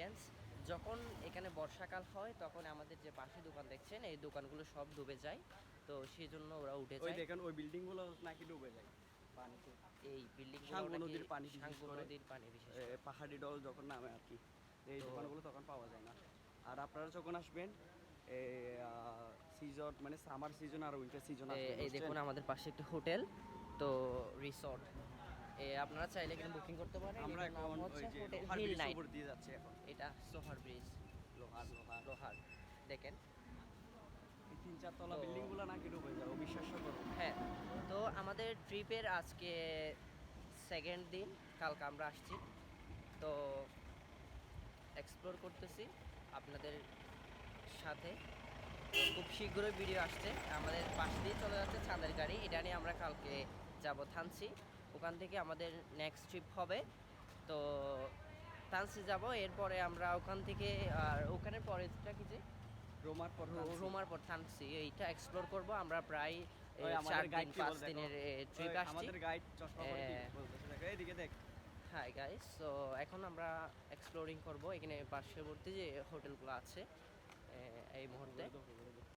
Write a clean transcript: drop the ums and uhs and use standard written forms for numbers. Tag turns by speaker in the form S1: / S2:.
S1: Friends, যখন এখানে বর্ষাকাল হয় তখন আমাদের যে পাশে দোকান দেখছেন এই দোকানগুলো সব ডুবে যায়, তো সেই জন্য ওরা উঠে
S2: ওই
S1: যায়।
S2: দেখেন ওই বিল্ডিংগুলো নাকি ডুবে যায় পানিতে।
S1: এই বিল্ডিংগুলো
S2: সাঙ্গু
S1: নাকি
S2: নদীর পানি বিশেষ
S1: সাঙ্গু
S2: করে,
S1: নদীর পানি বিশেষ করে।
S2: পাহাড়ি ডল যখন নামে আর কি, এই
S1: তো
S2: দোকানগুলো তখন পাওয়া যায় না। আর আপনারা যখন আসবেন সিজন মানে সামার সিজন আর উইন্টার সিজন আসবেন,
S1: এই
S2: বুঝছেন?
S1: দেখুন আমাদের পাশে একটি হোটেল, তো রিসর্ট, আপনারা চাইলে এখানে বুকিং করতে পারেন।
S2: আমরা
S1: এটার নাম
S2: এখন
S1: হচ্ছে
S2: ওই যে
S1: হোটেল
S2: লোহার
S1: হিল
S2: ব্রিজ
S1: নাইট।
S2: উপর দিয়ে যাচ্ছি এখন।
S1: এটা সোহার ব্রিজ,
S2: লোহার লোহার
S1: লোহার, দেখেন।
S2: এই 3-4 তলা
S1: তো
S2: বিল্ডিংগুলো নাকি ডুবে যায়, অবিশ্বাস্য করুন।
S1: হ্যাঁ, তো আমাদের ট্রিপের আজকে সেকেন্ড দিন, কালকে আমরা আসছি, তো এক্সপ্লোর করতেছি আপনাদের সাথে। তো খুব শীঘ্রই ভিডিও আসছে। আমাদের পাশ দিয়ে চলে যাচ্ছে চাঁদের গাড়ি, এটা নিয়ে আমরা কালকে যাব থানচি। ওখান থেকে আমাদের নেক্সট ট্রিপ হবে, তো থানচি যাব। এরপরে আমরা ওখান থেকে আর ওখানে পরেরটা কি যে
S2: রোমার পর থানচি।
S1: রোমার পর থানচি, এইটা এক্সপ্লোর করব আমরা। প্রায়
S2: ওই
S1: 4
S2: আমাদের
S1: দিন
S2: গাইড কি
S1: 5
S2: বলে দেখো,
S1: দিনের ট্রিপ
S2: ওই
S1: আসছি।
S2: আমাদের গাইড চশমা পরে কি বলতেছে দেখো, এইদিকে দেখ।
S1: হাই গাইস, সো এখন আমরা এক্সপ্লোরিং করব এখানে পার্শ্ববর্তী যে হোটেলগুলো আছে এই মুহূর্তে।